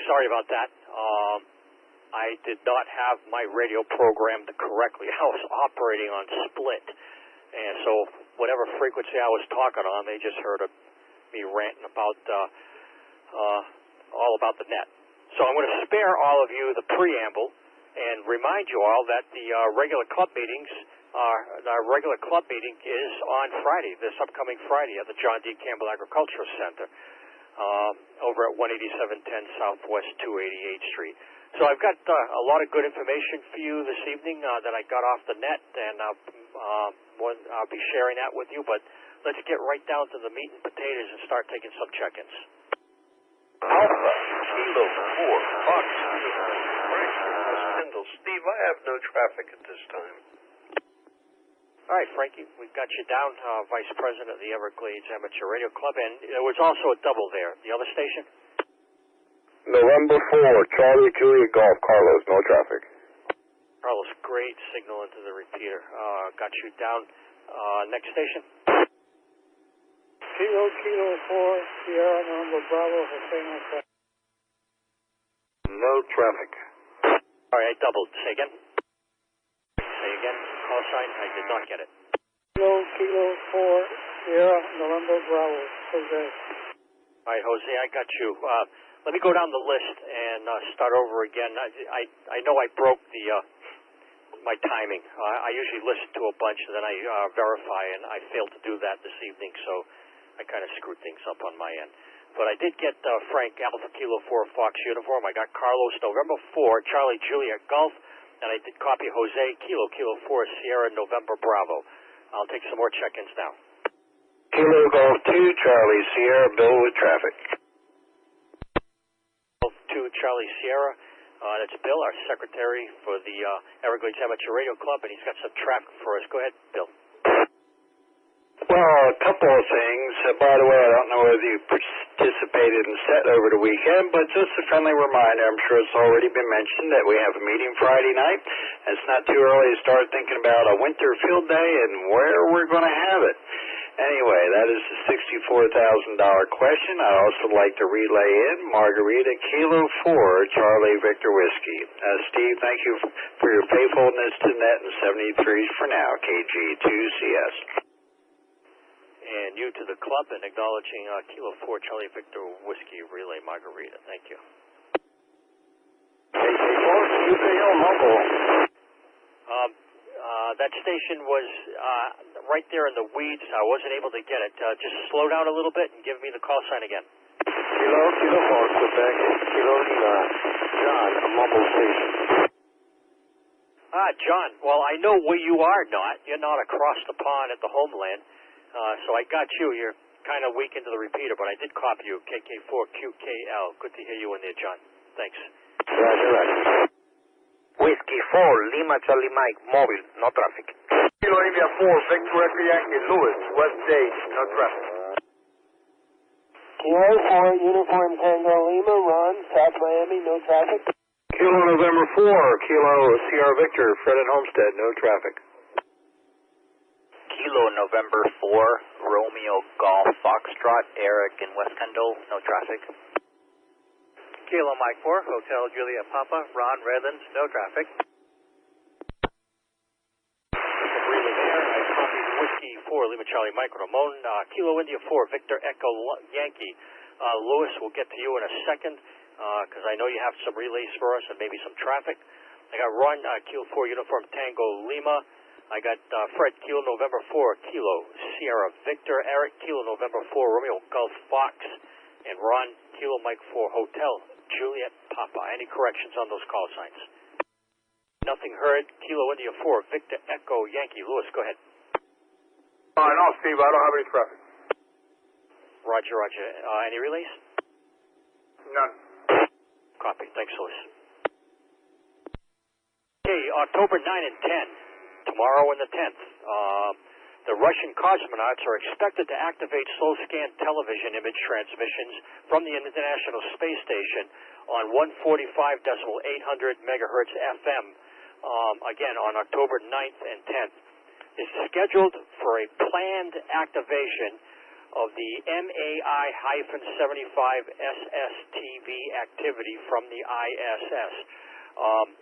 sorry about that. I did not have my radio programmed correctly. I was operating on split, and so whatever frequency I was talking on, they just heard me ranting about all about the net. So I'm going to spare all of you the preamble and remind you all that the regular club meetings, our regular club meeting is on Friday, this upcoming Friday at the John D. Campbell Agricultural Center over at 18710 Southwest 288th Street. So I've got a lot of good information for you this evening that I got off the net, and I'll be sharing that with you. But let's get right down to the meat and potatoes and start taking some check-ins. Alpha, Kilo 4, Fox, Spindle. Steve, I have no traffic at this time. All right, Frankie, we've got you down, Vice President of the Everglades Amateur Radio Club, and there was also a double there. The other station? November 4, Charlie Julia Golf, Carlos, no traffic. Carlos, great signal into the repeater. Got you down. Next station? Kilo 4, Sierra November Bravo, Jose, no traffic. No traffic. All right, I doubled. Say again. Say again. Call sign. I did not get it. Kilo 4, Sierra November Bravo, Jose. All right, Jose, I got you. Let me go down the list and start over again. I know I broke my timing. I usually listen to a bunch and then I verify, and I failed to do that this evening, so I kind of screwed things up on my end. But I did get Frank Alpha Kilo 4 Fox Uniform. I got Carlos November 4 Charlie Juliet Golf, and I did copy Jose Kilo 4 Sierra November Bravo. I'll take some more check-ins now. Kilo Golf 2 Charlie Sierra Bill with traffic. 2 Charlie Sierra. That's Bill, our secretary for the Everglades Amateur Radio Club, and he's got some traffic for us. Go ahead, Bill. Well, a couple of things. By the way, I don't know whether you participated in SET over the weekend, but just a friendly reminder, I'm sure it's already been mentioned that we have a meeting Friday night. It's not too early to start thinking about a winter field day and where we're going to have it. Anyway, that is the $64,000 question. I'd also like to relay in Margarita Kilo 4 Charlie Victor Whiskey. Steve, thank you for your faithfulness to net and 73s for now, KG2CS. And you to the club and acknowledging Kilo 4 Charlie Victor Whiskey Relay Margarita. Thank you. KG4, UPL mobile. That station was right there in the weeds. I wasn't able to get it. Just slow down a little bit and give me the call sign again. Kilo 4, Quebec, Kilo Lima, John, a mobile station. John, well, I know where you are not. You're not across the pond at the homeland. So I got you. You're kind of weak into the repeater, but I did copy you. KK4QKL. Good to hear you in there, John. Thanks. Roger. Whiskey 4, Lima Charlie Mike, mobile, no traffic. Kilo India 4, Victor Echo Yankee, Lewis, West Dade, no traffic. Kilo 4, Uniform Tango Lima, Ron, South Miami, no traffic. Kilo November 4, Kilo Sierra Victor, Fred and Homestead, no traffic. Kilo November 4, Romeo Golf Foxtrot, Eric in West Kendall, no traffic. Kilo Mike 4, Hotel Juliet Papa, Ron Redlands, no traffic. Relay there. I copied Whiskey 4, Lima Charlie Mike Ramon, Kilo India 4, Victor Echo Yankee. Lewis, we'll get to you in a second because I know you have some relays for us and maybe some traffic. I got Ron, Kilo 4, Uniform Tango Lima. I got Fred, Kilo November 4, Kilo Sierra Victor, Eric, Kilo November 4, Romeo Golf Fox, and Ron, Kilo Mike 4, Hotel Juliet Papa. Any corrections on those call signs? Nothing heard. Kilo India 4, Victor Echo Yankee. Lewis, go ahead. No, Steve, I don't have any traffic. Roger, roger. Any relays? None. Copy. Thanks, Lewis. Okay, October 9 and 10, tomorrow and the 10th. The Russian cosmonauts are expected to activate slow-scan television image transmissions from the International Space Station on 145.800 megahertz FM, again on October 9th and 10th. It's scheduled for a planned activation of the MAI-75 SSTV activity from the ISS.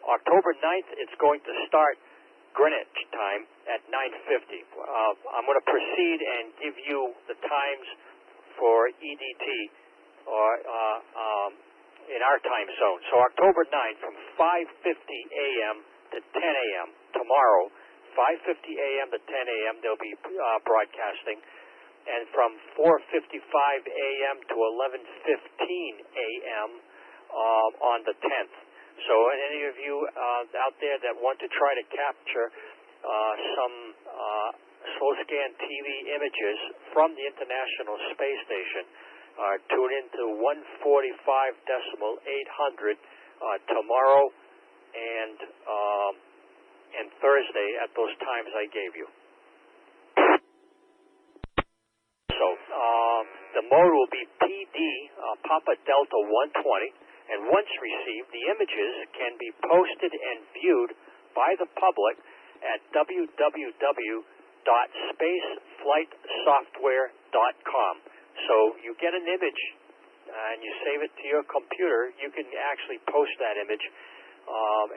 October 9th, it's going to start Greenwich time at 9:50. I'm going to proceed and give you the times for EDT in our time zone. So October 9th from 5:50 a.m. to 10 a.m. tomorrow, 5:50 a.m. to 10 a.m. they'll be broadcasting, and from 4:55 a.m. to 11:15 a.m. On the 10th. So any of you out there that want to try to capture some slow-scan TV images from the International Space Station, tune in to 145.800 tomorrow and Thursday at those times I gave you. So the mode will be PD, Papa Delta 120. And once received, the images can be posted and viewed by the public at www.spaceflightsoftware.com. So you get an image and you save it to your computer, you can actually post that image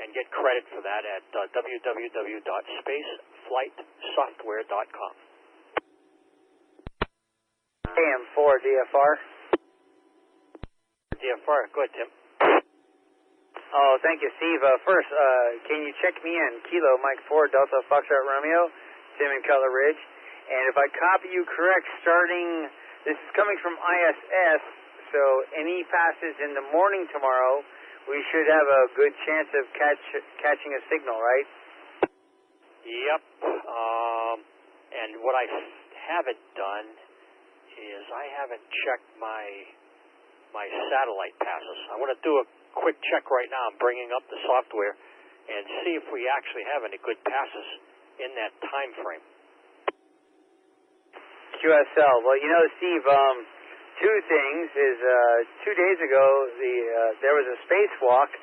and get credit for that at www.spaceflightsoftware.com. AM4 DFR. DFR, go ahead, Tim. Oh, thank you, Steve. First, can you check me in? Kilo, Mike 4, Delta Foxtrot Romeo, Tim in Cutler Ridge. And if I copy you correct, this is coming from ISS, so any passes in the morning tomorrow, we should have a good chance of catching a signal, right? Yep. And what I haven't done is I haven't checked my satellite passes. I want to do a quick check right now. I'm bringing up the software and see if we actually have any good passes in that time frame. QSL. Well, you know, Steve, two things is 2 days ago there was a spacewalk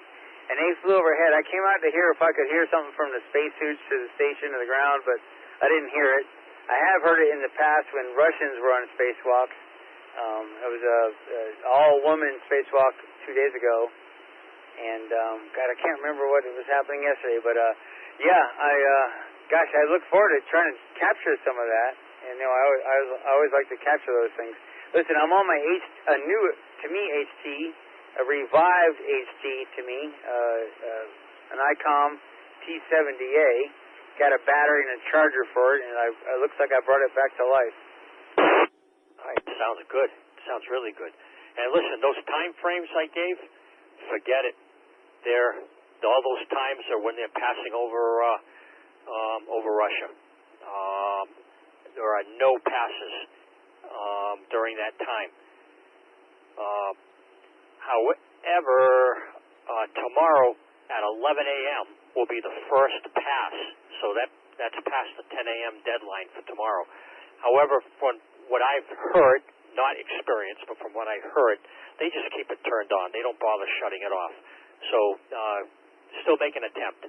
and they flew overhead. I came out to hear if I could hear something from the spacesuits to the station to the ground, but I didn't hear it. I have heard it in the past when Russians were on spacewalks. It was a all-woman spacewalk 2 days ago, and God, I can't remember what was happening yesterday, but I look forward to trying to capture some of that. And you know, I always like to capture those things. Listen, I'm on my a new to me HT, a revived HT to me, an ICOM T70A. Got a battery and a charger for it, and it looks like I brought it back to life. All right, sounds good. Sounds really good. And listen, those time frames I gave, forget it. All those times are when they're passing over Russia. There are no passes during that time. However, tomorrow at 11 a.m. will be the first pass, so that's past the 10 a.m. deadline for tomorrow. However, from what I've heard, not experienced, but from what I heard, they just keep it turned on. They don't bother shutting it off. So still make an attempt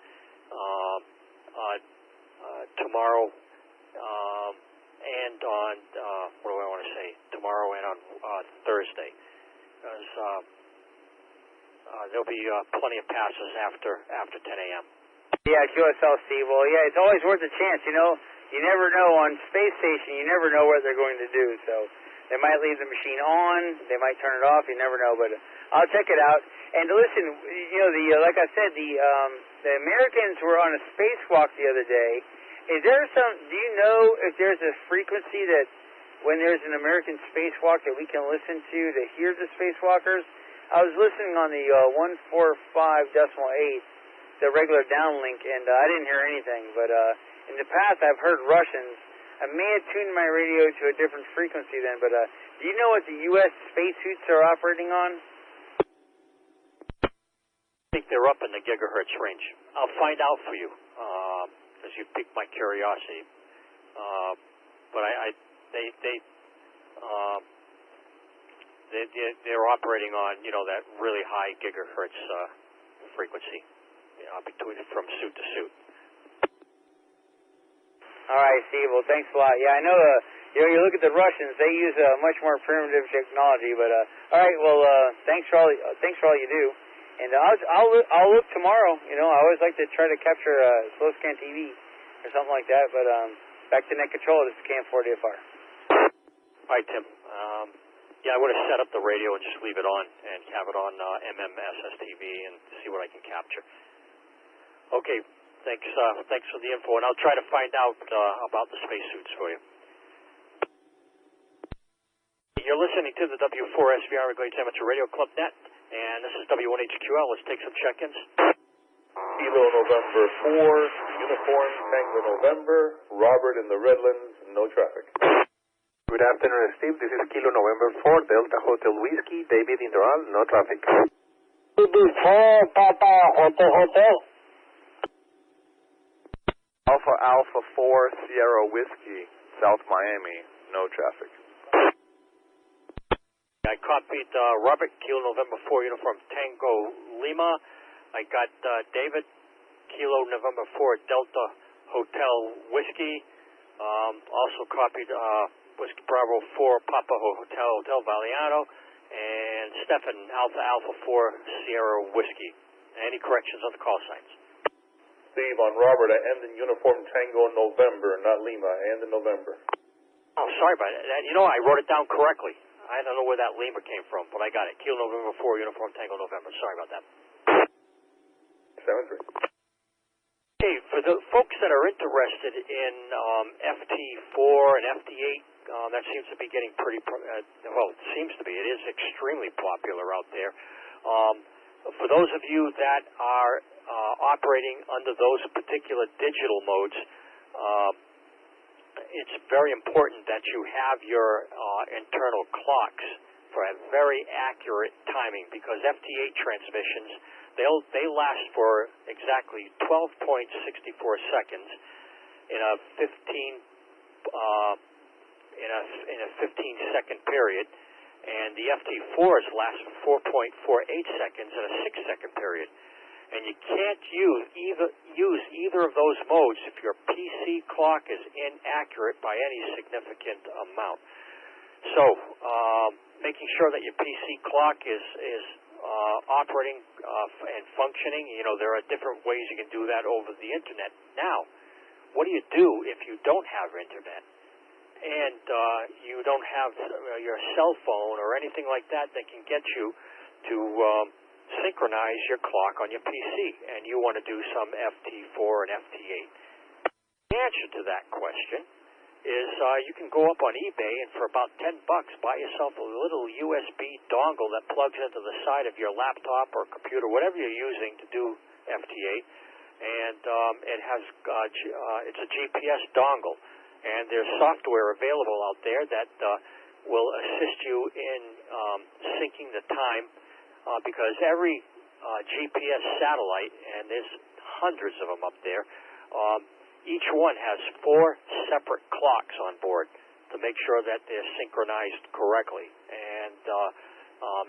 tomorrow and on, what do I want to say, tomorrow and on Thursday. Because there'll be plenty of passes after 10 a.m. Yeah, QSL, Steve. Well, yeah, it's always worth a chance, you know. You never know on space station. You never know what they're going to do. So they might leave the machine on. They might turn it off. You never know. But I'll check it out. And listen, you know, like I said, the Americans were on a spacewalk the other day. Do you know if there's a frequency that when there's an American spacewalk that we can listen to hear the spacewalkers? I was listening on the 145.8, the regular downlink, and I didn't hear anything. But in the past, I've heard Russians. I may have tuned my radio to a different frequency then, but do you know what the U.S. spacesuits are operating on? I think they're up in the gigahertz range. I'll find out for you, because you piqued my curiosity. But they're operating on, you know, that really high gigahertz frequency, from suit to suit. All right, Steve. Well, thanks a lot. Yeah, I know you look at the Russians; they use a much more primitive technology. But all right, well, thanks for all you do, and I'll look tomorrow. You know, I always like to try to capture slow scan TV or something like that. But back to net control. This is Cam 4DFR. All right, Tim. Yeah, I would have set up the radio and just leave it on and have it on MMSSTV and see what I can capture. Okay, thanks for the info, and I'll try to find out about the spacesuits for you. You're listening to the W4SVR Everglades Amateur Radio Club Net, and this is W1HQL. Let's take some check-ins. Kilo November 4, Uniform Tango November, Robert in the Redlands, no traffic. Good afternoon, Steve. This is Kilo November 4, Delta Hotel Whiskey, David in Doral, no traffic. BB4, Papa, Hotel. Alpha 4, Sierra Whiskey, South Miami, no traffic. I copied Robert, Kilo November 4, Uniform Tango Lima. I got David, Kilo November 4, Delta Hotel Whiskey. Also copied Whiskey Bravo 4, Papa Hotel Valiano, and Stefan, Alpha 4, Sierra Whiskey. Any corrections on the call signs? Steve, on Robert, I end in Uniform Tango November, not Lima. I end in November. Oh, sorry about that. You know, I wrote it down correctly. I don't know where that Lima came from, but I got it. Kilo November 4, Uniform Tango November. Sorry about that. 7-3. Okay, for the folks that are interested in FT4 and FT8, that seems to be getting pretty, well, it seems to be. It is extremely popular out there. For those of you that are operating under those particular digital modes, it's very important that you have your internal clocks for a very accurate timing, because FT8 transmissions, they last for exactly 12.64 seconds in a 15-second period, and the FT4s last for 4.48 seconds in a 6-second period. And you can't use either of those modes if your PC clock is inaccurate by any significant amount. So, making sure that your PC clock is operating and functioning. You know, there are different ways you can do that over the internet. Now, what do you do if you don't have internet and you don't have your cell phone or anything like that that can get you to synchronize your clock on your PC, and you want to do some FT4 and FT8? The answer to that question is you can go up on eBay and for about $10 buy yourself a little USB dongle that plugs into the side of your laptop or computer, whatever you're using to do FT8, and it has it's a GPS dongle, and there's software available out there that will assist you in syncing the time, because every GPS satellite, and there's hundreds of them up there, each one has 4 separate clocks on board to make sure that they're synchronized correctly. And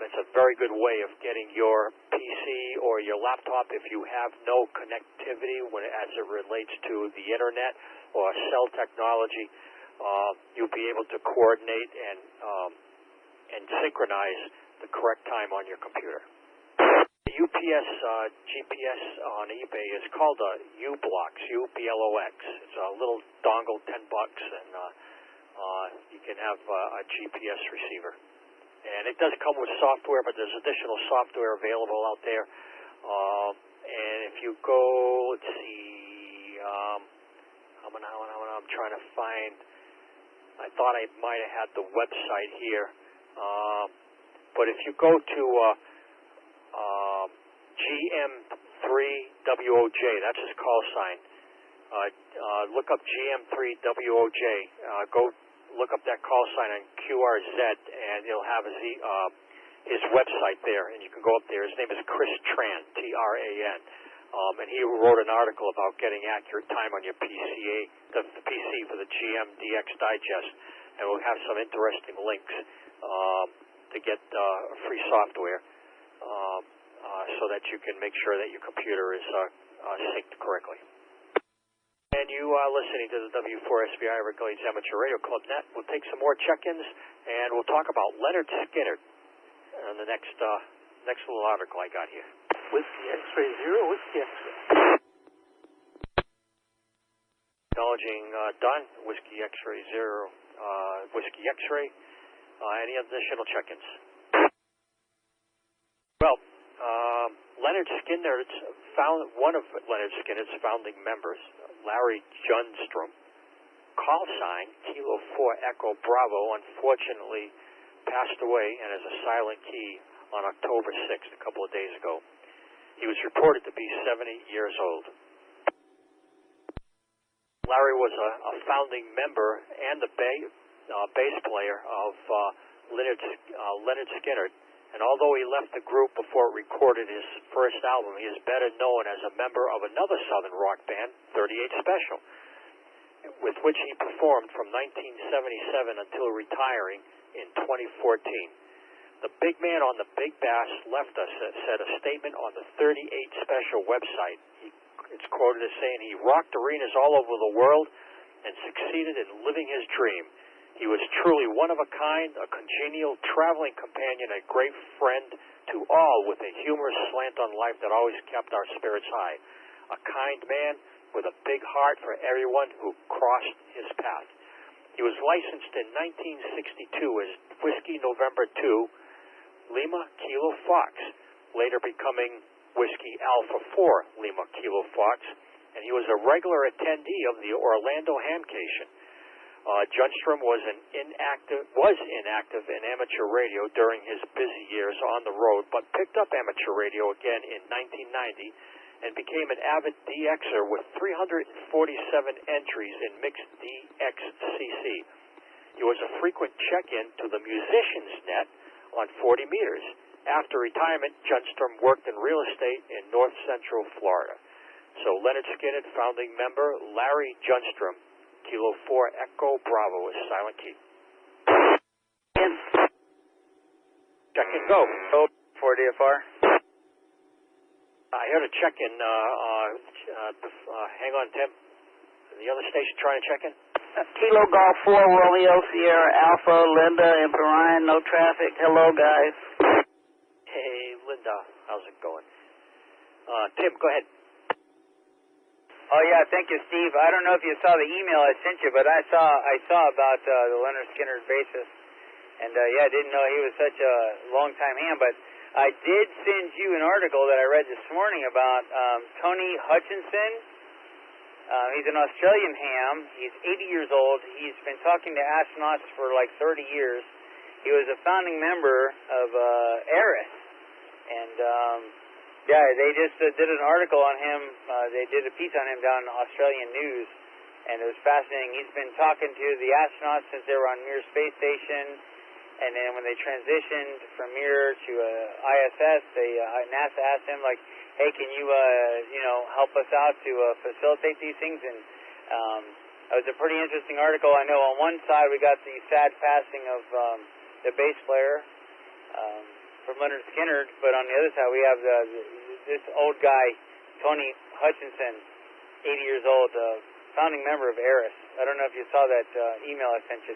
it's a very good way of getting your PC or your laptop, if you have no connectivity as it relates to the internet or cell technology, you'll be able to coordinate and synchronize the correct time on your computer. The UPS GPS on eBay is called a U-Blox, U-B-L-O-X. It's a little dongle, $10, and you can have a GPS receiver. And it does come with software, but there's additional software available out there. And if you go, let's see, I'm trying to find, I thought I might have had the website here. But if you go to GM3WOJ, that's his call sign. Look up GM3WOJ. Go look up that call sign on QRZ, and he'll have his website there, and you can go up there. His name is Chris Tran, T-R-A-N, and he wrote an article about getting accurate time on your the PC for the GM DX Digest, and we'll have some interesting links to get free software so that you can make sure that your computer is synced correctly. And you are listening to the W4SBI Everglades Amateur Radio Club Net. We'll take some more check-ins, and we'll talk about Leonard Skinner in the next little article I got here. Whiskey X-ray 0, Whiskey X-ray. Acknowledging Don, Whiskey X-ray 0, Whiskey X-ray. Any additional check-ins? Well, Leonard Skinner's one of Leonard Skinner's founding members, Larry Junstrom, call sign Kilo 4 Echo Bravo, unfortunately passed away and is a silent key on October 6th, a couple of days ago. He was reported to be 70 years old. Larry was a founding member and the bass player of Leonard Skinner. And although he left the group before it recorded his first album, he is better known as a member of another Southern rock band, 38 Special, with which he performed from 1977 until retiring in 2014. The big man on the big bass left us said a statement on the 38 Special website. It's quoted as saying he rocked arenas all over the world and succeeded in living his dream. He was truly one of a kind, a congenial traveling companion, a great friend to all with a humorous slant on life that always kept our spirits high. A kind man with a big heart for everyone who crossed his path. He was licensed in 1962 as Whiskey November 2, Lima Kilo Fox, later becoming Whiskey Alpha 4 Lima Kilo Fox, and he was a regular attendee of the Orlando Hamcation. Junstrom was inactive in amateur radio during his busy years on the road, but picked up amateur radio again in 1990 and became an avid DXer with 347 entries in mixed DXCC. He was a frequent check-in to the Musicians Net on 40 meters. After retirement, Junstrom worked in real estate in north central Florida. So Leonard Skinner, founding member, Larry Junstrom, Kilo 4 Echo Bravo is silent key. Check in, go. 4 DFR. I heard a check-in. Hang on, Tim. The other station trying to check in? Kilo Golf 4 Romeo Sierra Alpha Linda and Perrine, no traffic. Hello, guys. Hey, Linda. How's it going? Tim, go ahead. Oh yeah, thank you, Steve. I don't know if you saw the email I sent you, but I saw about the Leonard Skinner bassist, and I didn't know he was such a long-time ham. But I did send you an article that I read this morning about Tony Hutchinson. He's an Australian ham. He's 80 years old. He's been talking to astronauts for like 30 years. He was a founding member of EARC, and they just did an article on him. They did a piece on him down in Australian News, and it was fascinating. He's been talking to the astronauts since they were on Mir Space Station, and then when they transitioned from Mir to ISS, NASA asked him, like, hey, can you, help us out to facilitate these things? And it was a pretty interesting article. I know on one side we got the sad passing of the bass player, from Leonard Skinner, but on the other side we have this old guy, Tony Hutchinson, 80 years old, founding member of EARC. I don't know if you saw that email I sent you.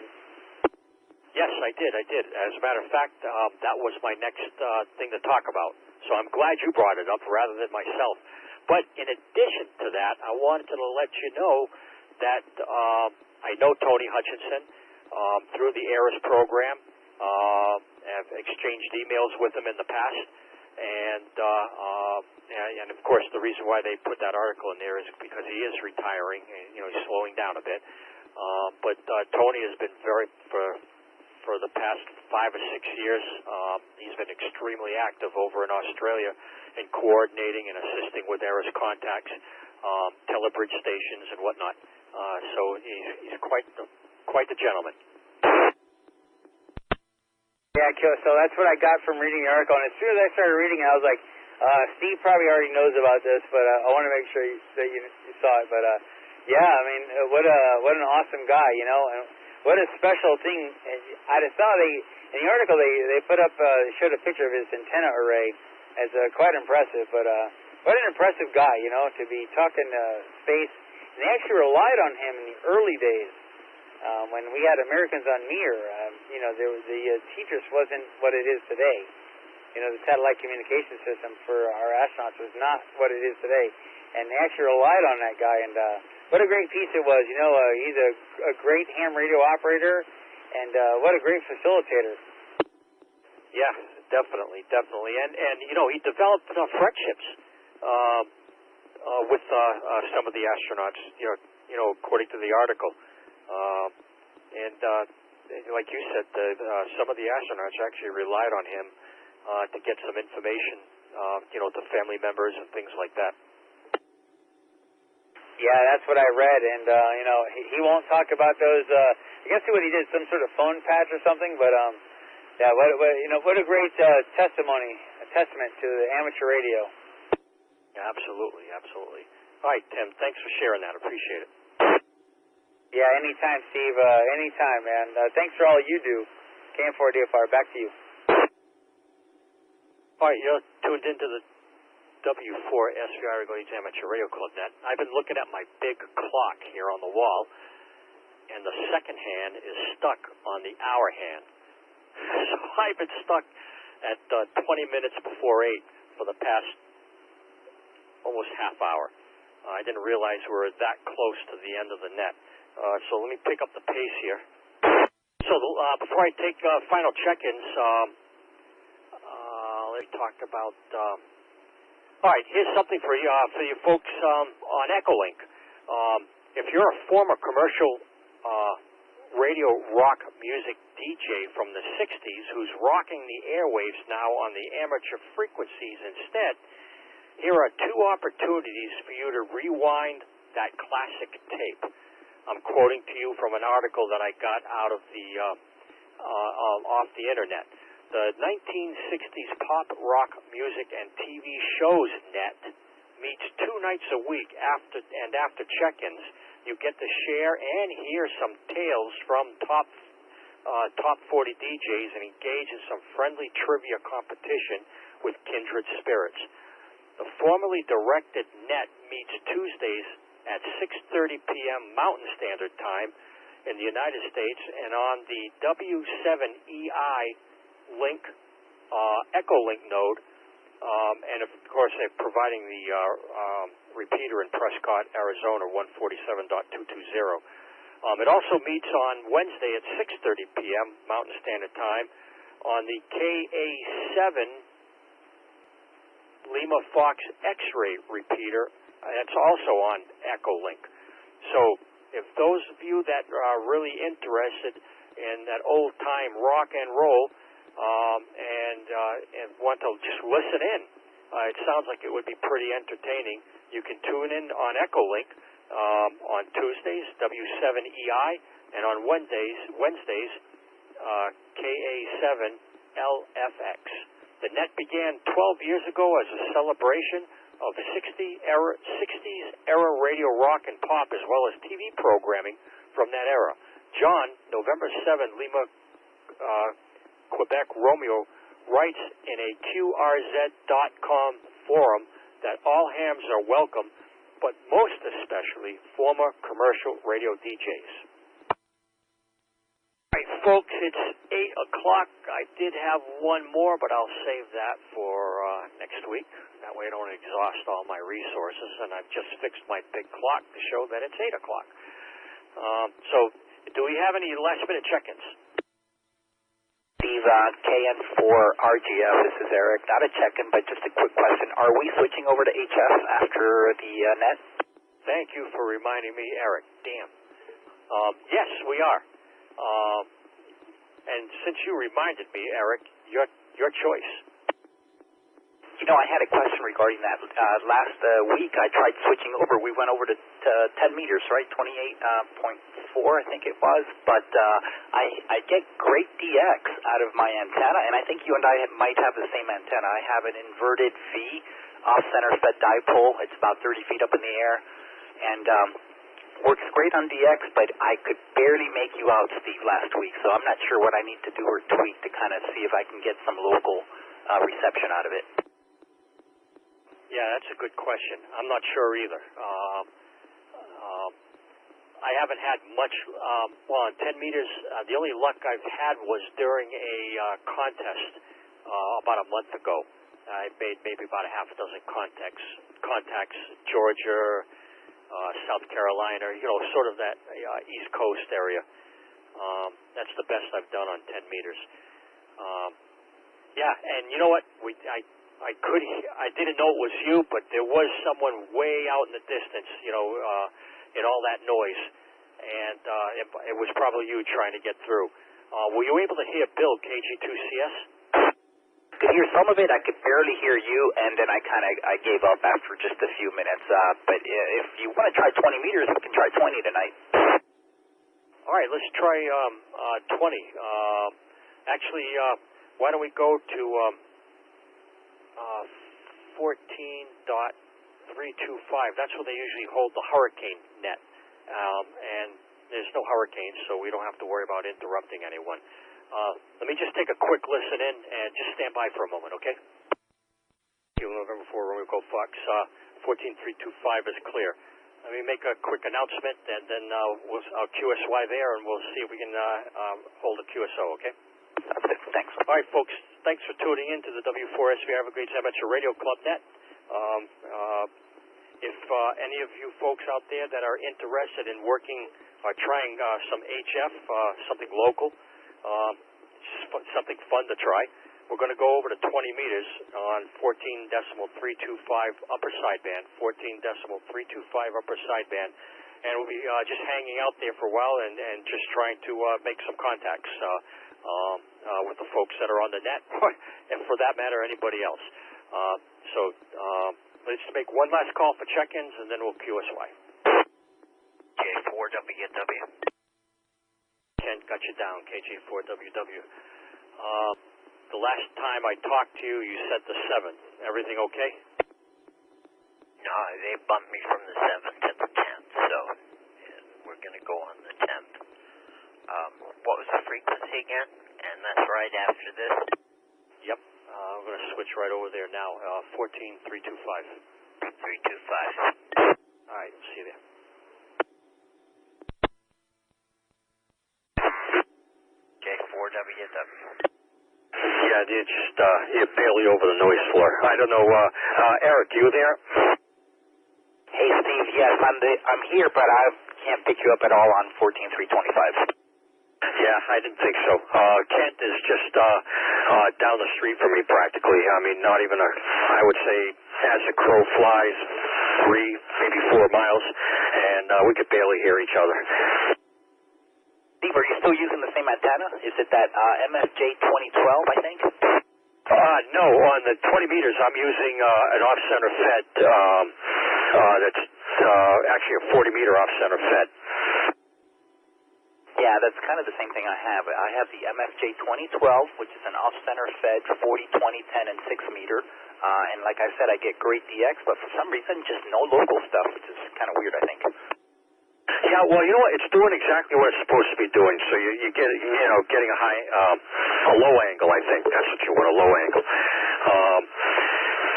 Yes, I did. As a matter of fact, that was my next thing to talk about. So I'm glad you brought it up rather than myself. But in addition to that, I wanted to let you know that I know Tony Hutchinson through the EARC program. Have exchanged emails with him in the past, and of course the reason why they put that article in there is because he is retiring, and he's slowing down a bit. But Tony has been for the past 5 or 6 years. He's been extremely active over in Australia in coordinating and assisting with EARC contacts, telebridge stations, and whatnot. So he's quite the gentleman. Yeah, so that's what I got from reading the article. And as soon as I started reading it, I was like, Steve probably already knows about this, but I want to make sure that you saw it. But what an awesome guy, and what a special thing. I just saw in the article they put up showed a picture of his antenna array as quite impressive. But what an impressive guy, to be talking space. And they actually relied on him in the early days when we had Americans on Mir. The TDRS wasn't what it is today. The satellite communication system for our astronauts was not what it is today. And they actually relied on that guy. And what a great piece it was. He's a great ham radio operator, and what a great facilitator. Yeah, definitely. And he developed friendships with some of the astronauts, according to the article. And like you said, some of the astronauts actually relied on him to get some information, to family members and things like that. Yeah, that's what I read, and he won't talk about those. I guess what he did, some sort of phone patch or something. But yeah, what a great testimony, a testament to the amateur radio. Yeah, absolutely. All right, Tim, thanks for sharing that. Appreciate it. Yeah, anytime, Steve. Anytime, man. Thanks for all you do. KM4DFR, back to you. All right, you're tuned into the W4 SVR Everglades Amateur Radio Club Net. I've been looking at my big clock here on the wall, and the second hand is stuck on the hour hand. So I've been stuck at 20 minutes before 8 for the past almost half hour. I didn't realize we were that close to the end of the net. So let me pick up the pace here. So before I take final check-ins, let's talk about... all right, here's something for you folks on Echolink. If you're a former commercial radio rock music DJ from the 60s who's rocking the airwaves now on the amateur frequencies instead, here are 2 opportunities for you to rewind that classic tape. I'm quoting to you from an article that I got out of the off the internet. The 1960s pop rock music and TV shows net meets 2 nights a week after check-ins. You get to share and hear some tales from top 40 DJs and engage in some friendly trivia competition with kindred spirits. The formerly directed net meets Tuesdays at 6:30 p.m. Mountain Standard Time in the United States and on the W7EI link, Echolink node, and of course they're providing the repeater in Prescott, Arizona, 147.220. It also meets on Wednesday at 6:30 p.m. Mountain Standard Time on the KA7 Lima Fox X-ray repeater. That's also on Echolink. So if those of you that are really interested in that old-time rock and roll and want to just listen in, it sounds like it would be pretty entertaining. You can tune in on Echolink on Tuesdays, W7EI, and on Wednesdays, KA7LFX. The net began 12 years ago as a celebration of 60s era radio rock and pop, as well as TV programming from that era. John, November 7, Lima, Quebec, Romeo, writes in a QRZ.com forum that all hams are welcome, but most especially former commercial radio DJs. All right, folks, it's 8 o'clock. I did have one more, but I'll save that for next week. That way I don't exhaust all my resources, and I've just fixed my big clock to show that it's 8 o'clock. So, do we have any last-minute check-ins? Steve, KN4RGF, this is Eric. Not a check-in, but just a quick question. Are we switching over to HF after the net? Thank you for reminding me, Eric. Damn. Yes, we are. And since you reminded me, Eric, your choice. I had a question regarding that. Last week, I tried switching over. We went over to 10 meters, right? 28.4, I think it was. But I get great DX out of my antenna, and I think you and I might have the same antenna. I have an inverted V off-center fed dipole. It's about 30 feet up in the air, and works great on DX, but I could barely make you out, Steve, last week. So I'm not sure what I need to do or tweak to kind of see if I can get some local reception out of it. Yeah, that's a good question. I'm not sure either. I haven't had much, well, on 10 meters, the only luck I've had was during a contest about a month ago. I made maybe about a half a dozen contacts, Georgia, South Carolina, sort of that East Coast area. That's the best I've done on 10 meters. Yeah, and you know what? I didn't know it was you, but there was someone way out in the distance, in all that noise, and it was probably you trying to get through. Were you able to hear Bill, KG2CS? I could hear some of it. I could barely hear you, and then I gave up after just a few minutes. But if you want to try 20 meters, we can try 20 tonight. All right, let's try 20. Actually, why don't we go to 14.325? That's where they usually hold the hurricane net, and there's no hurricanes, so we don't have to worry about interrupting anyone. Let me just take a quick listen in and just stand by for a moment, okay? November 4, Romeo Golf Fox, 14.325 is clear. Let me make a quick announcement, and then I'll QSY there, and we'll see if we can hold a QSO, okay? Thanks. All right, folks, thanks for tuning in to the W4SV Everglades Amateur Radio Club Net. If any of you folks out there that are interested in working or trying some HF, something local, something fun to try, we're going to go over to 20 meters on 14.325 upper sideband, 14.325 upper sideband, and we'll be just hanging out there for a while and just trying to make some contacts with the folks that are on the net, and for that matter, anybody else. Let's make one last call for check-ins, and then we'll QSY. J4WW. Ken, got you down, KJ4WW. The last time I talked to you, you said the 7th. Everything okay? No, they bumped me from the 7th to the 10th, so we're going to go on the 10th. What was the frequency again? And that's right after this? Yep. I'm going to switch right over there now. 14.325. 325. All right, see you there. J4WW. Yeah, you're barely over the noise floor. I don't know. Eric, you there? Hey, Steve. Yes, I'm here, but I can't pick you up at all on 14.325. Yeah, I didn't think so. Kent is just down the street from me practically. I mean, not even I would say, as the crow flies, 3, maybe 4 miles, and we could barely hear each other. Steve, are you still using the same antenna? Is it that MFJ 2012, I think? No, on the 20 meters, I'm using an off-center fed. That's actually a 40-meter off-center fed. Yeah, that's kind of the same thing I have. I have the MFJ 2012, which is an off-center fed 40, 20, 10, and 6 meter. And like I said, I get great DX, but for some reason, just no local stuff, which is kind of weird, I think. Yeah, well, you know what? It's doing exactly what it's supposed to be doing. So you get, getting a low angle, I think. That's what you want, a low angle.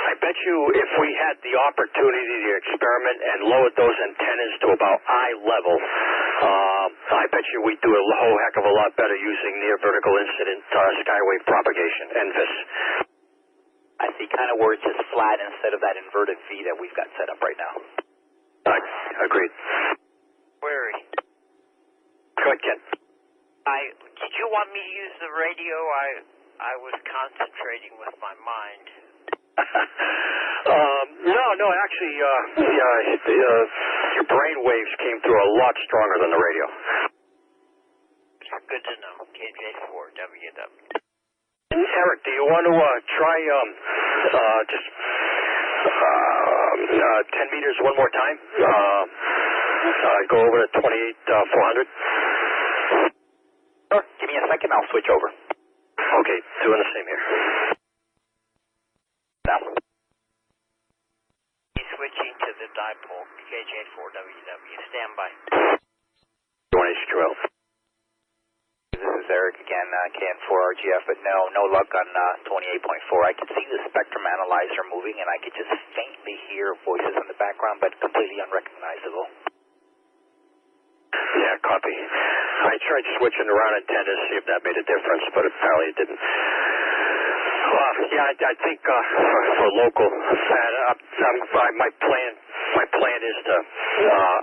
I bet you if we had the opportunity to experiment and lower those antennas to about eye level, I bet you we'd do a whole heck of a lot better using near vertical incident skywave propagation, NVIS. I see kind of where it's just flat instead of that inverted V that we've got set up right now. Agreed. Query. Go ahead, Ken. Did you want me to use the radio? I was concentrating with my mind. No, actually, your brain waves came through a lot stronger than the radio. Good to know. KJ4WW. Eric, do you want to try just 10 meters one more time? Go over to 28,400. Sure. Give me a second. I'll switch over. Okay, doing the same here. Now. He's switching to the dipole. KJ4WW. Stand by. HQL. This is Eric again, KN4RGF, but no luck on 28.4. I can see the spectrum analyzer moving, and I could just faintly hear voices in the background, but completely unrecognizable. Yeah, copy. I tried switching around antennas, see if that made a difference, but apparently it didn't. I think for local, my plan is to.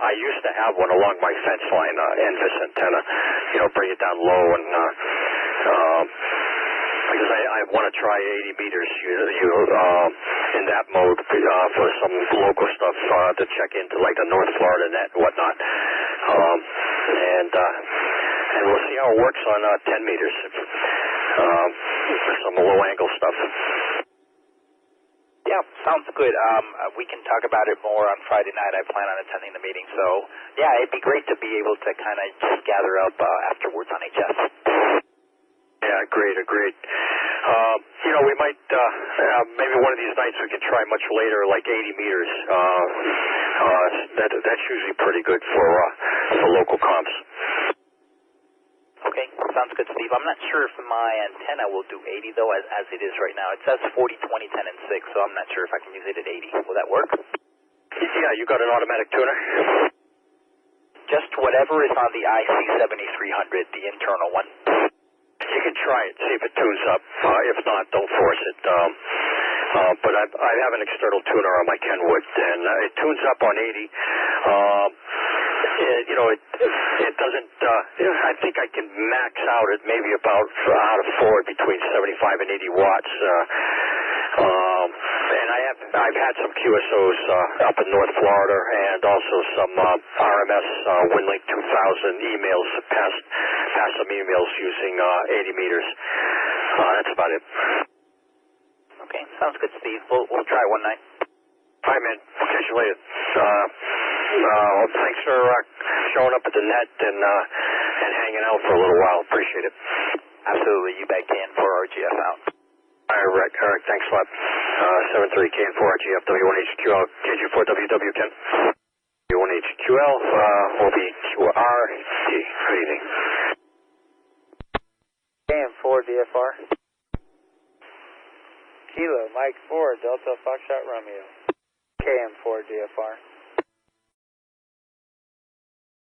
I used to have one along my fence line, NVIS antenna. Bring it down low and because I want to try 80 meters, in that mode for some local stuff to check into like the North Florida net and whatnot, and we'll see how it works on 10 meters. Some low angle stuff. Yeah, sounds good. We can talk about it more on Friday night. I plan on attending the meeting, so yeah, it'd be great to be able to kind of just gather up afterwards on HS. Yeah, agreed. We might, maybe one of these nights we can try much later, like 80 meters. That's usually pretty good for local comps. Okay, sounds good, Steve. I'm not sure if my antenna will do 80, though, as it is right now. It says 40, 20, 10, and 6, so I'm not sure if I can use it at 80. Will that work? Yeah, you got an automatic tuner? Just whatever is on the IC7300, the internal one. You can try it, see if it tunes up. If not, don't force it. But I have an external tuner on my Kenwood, and it tunes up on 80. It doesn't. I think I can max out at maybe about out of 4 between 75 and 80 watts. And I've had some QSOs up in North Florida, and also some RMS WinLink 2000 emails. Passed some emails using 80 meters. That's about it. Okay, sounds good, Steve. We'll try one night. All right, man. Catch you later. Thanks for showing up at the net and hanging out for a little while. Appreciate it. Absolutely. You bet, KN4 RGF out. All right, thanks a lot. 73 KN4 RGF W1HQL KG4WW Ken. W1HQL OBQRD. Good evening. KN4 DFR. Kilo Mike 4 Delta Foxtrot Romeo. KN4 DFR.